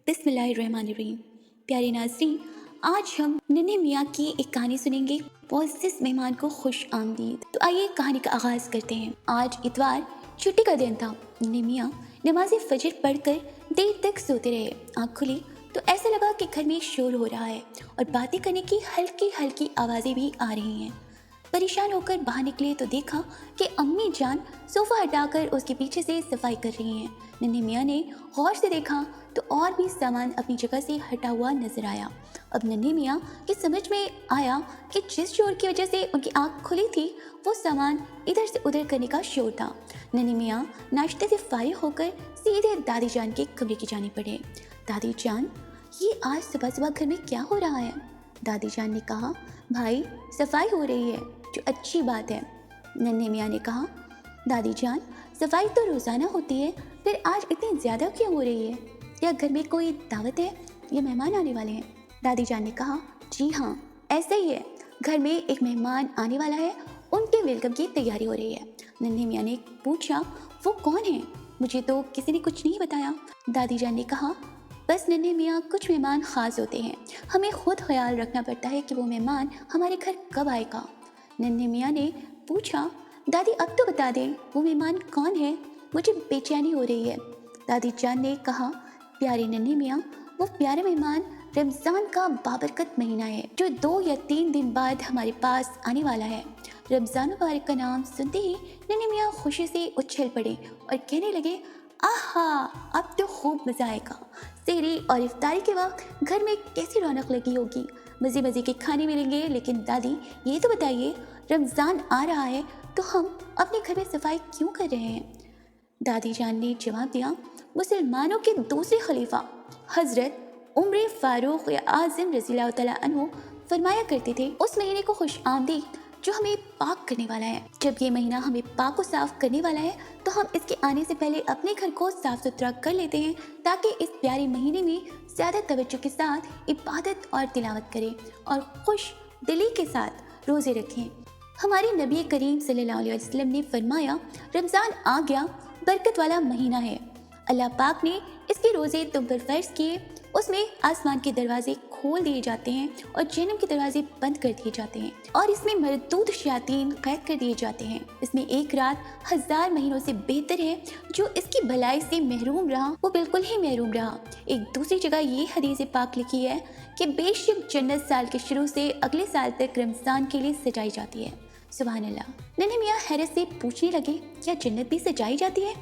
बिस्मिल्लाहिर्रहमानिर्रहीम। प्यारे नाज़रीन, आज हम नन्हे मियाँ की एक कहानी सुनेंगे। मुअज़्ज़िज़ मेहमान को खुश आमदीद। तो आइए कहानी का आगाज़ करते हैं। आज इतवार छुट्टी का दिन था। नन्हे मियाँ नमाज़ फजर पढ़कर देर तक सोते रहे। आँख खुली तो ऐसा लगा कि घर में शोर हो रहा है और बातें करने की हल्की हल्की आवाज़ें भी आ रही हैं। परेशान होकर बाहर निकले तो देखा कि अम्मी जान सोफ़ा हटाकर उसके पीछे से सफाई कर रही हैं। नन्हे मियाँ ने गौर से देखा तो और भी सामान अपनी जगह से हटा हुआ नजर आया। अब नन्हे मियाँ की समझ में आया कि जिस शोर की वजह से उनकी आंख खुली थी वो सामान इधर से उधर करने का शोर था। नन्हे मियाँ नाश्ते से फारिग होकर सीधे दादी जान के कमरे की जाने पड़े। दादी जान, ये आज सुबह सुबह घर में क्या हो रहा है? दादी जान ने कहा, भाई सफाई हो रही है, जो अच्छी बात है। नन्हे मियाँ ने कहा, दादी जान सफाई तो रोज़ाना होती है, फिर आज इतनी ज़्यादा क्यों हो रही है? या घर में कोई दावत है या मेहमान आने वाले हैं? दादी जान ने कहा, जी हाँ ऐसा ही है, घर में एक मेहमान आने वाला है, उनके वेलकम की तैयारी हो रही है। नन्हे मियाँ ने पूछा, वो कौन है? मुझे तो किसी ने कुछ नहीं बताया। दादी जान ने कहा, बस नन्हे मियाँ कुछ मेहमान ख़ास होते हैं, हमें खुद ख्याल रखना पड़ता है कि वो मेहमान हमारे घर कब आएगा। नन्हे मियाँ ने पूछा, दादी अब तो बता दें वो मेहमान कौन है, मुझे बेचैनी हो रही है। दादी जान ने कहा, प्यारे नन्हे मियाँ, वो प्यारे मेहमान रमज़ान का बाबरकत महीना है जो 2 या 3 दिन बाद हमारे पास आने वाला है। रमज़ान मुबारक का नाम सुनते ही नन्हे मियाँ खुशी से उछल पड़े और कहने लगे, आहा अब तो खूब मज़ा आएगा। सहरी और इफ्तारी के वक्त घर में कैसी रौनक लगी होगी, मज़े मज़े के खाने मिलेंगे। लेकिन दादी ये तो बताइए, रमज़ान आ रहा है तो हम अपने घर में सफाई क्यों कर रहे हैं? दादी जान ने जवाब दिया, मुसलमानों के दूसरे खलीफा हज़रत उम्र फारूक या आज़म रज़ियल्लाहु तआला अन्हु फरमाया करते थे, उस महीने को खुश आमदीद जो हमें पाक करने वाला है। जब ये महीना हमें पाक को साफ करने वाला है तो हम इसके आने से पहले अपने घर को साफ सुथरा कर लेते हैं ताकि इस प्यारे महीने में ज़्यादा तवज्जो के साथ इबादत और तिलावत करें और खुश दिली के साथ रोज़े रखें। हमारे नबी करीम सल्लल्लाहु अलैहि वसल्लम ने फरमाया, रमज़ान आ गया, बरकत वाला महीना है। अल्लाह पाक ने इसके रोज़े तुम पर फ़र्ज़ किए। उसमें आसमान के दरवाजे खोल दिए जाते हैं और जहन्नम के दरवाजे बंद कर दिए जाते हैं और इसमें मरदूद शयातीन कैद कर दिए जाते हैं। इसमें एक रात 1000 महीनों से बेहतर है। जो इसकी भलाई से महरूम रहा वो बिल्कुल ही महरूम रहा। एक दूसरी जगह ये हदीस पाक लिखी है कि बेशक जन्नत साल के शुरू से अगले साल तक रमज़ान के लिए सजाई जाती है। सुभान अल्लाह। नन्हे मियाँ हैरत से पूछने लगे, क्या जन्नत भी सजाई जाती है?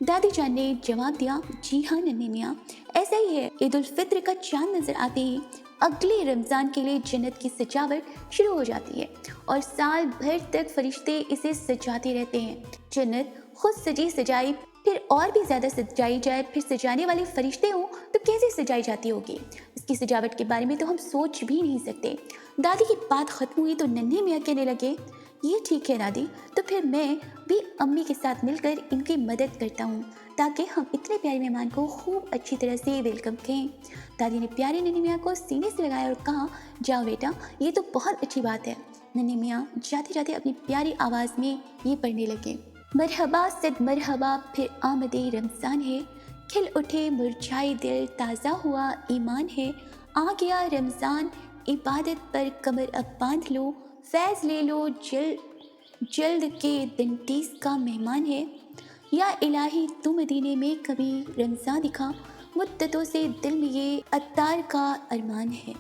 दादी जान ने जवाब दिया, जी हाँ नन्हे मियाँ, ऐसा ही है। ईद उल फित्र का चांद नजर आते ही अगले रमज़ान के लिए जन्नत की सजावट शुरू हो जाती है और साल भर तक फरिश्ते इसे सजाते रहते हैं। जन्नत खुद सजी सजाई फिर और भी ज़्यादा सजाई जाए, फिर सजाने वाले फरिश्ते हों तो कैसे सजाई जाती होगी? इसकी सजावट के बारे में तो हम सोच भी नहीं सकते। दादी की बात ख़त्म हुई तो नन्हे मियाँ कहने लगे, ये ठीक है दादी, तो फिर मैं भी अम्मी के साथ मिलकर इनकी मदद करता हूँ ताकि हम इतने प्यारे मेहमान को खूब अच्छी तरह से वेलकम करें। दादी ने प्यारे नन्हे मियाँ को सीने से लगाया और कहा, जाओ बेटा, ये तो बहुत अच्छी बात है। नन्हे मियाँ जाते जाते अपनी प्यारी आवाज़ में ये पढ़ने लगे, मरहबा सद मरहबा फिर आमदे रमज़ान है, खिल उठे मुरझाए दिल ताज़ा हुआ ईमान है, आ गया रमज़ान इबादत पर कमर अब बांध लो, फैज़ ले लो जल्द के दिन 30 का मेहमान है। या इलाही तू मदीने में कभी रमज़ान दिखा, मुद्दतों से दिल में ये अत्तार का अरमान है।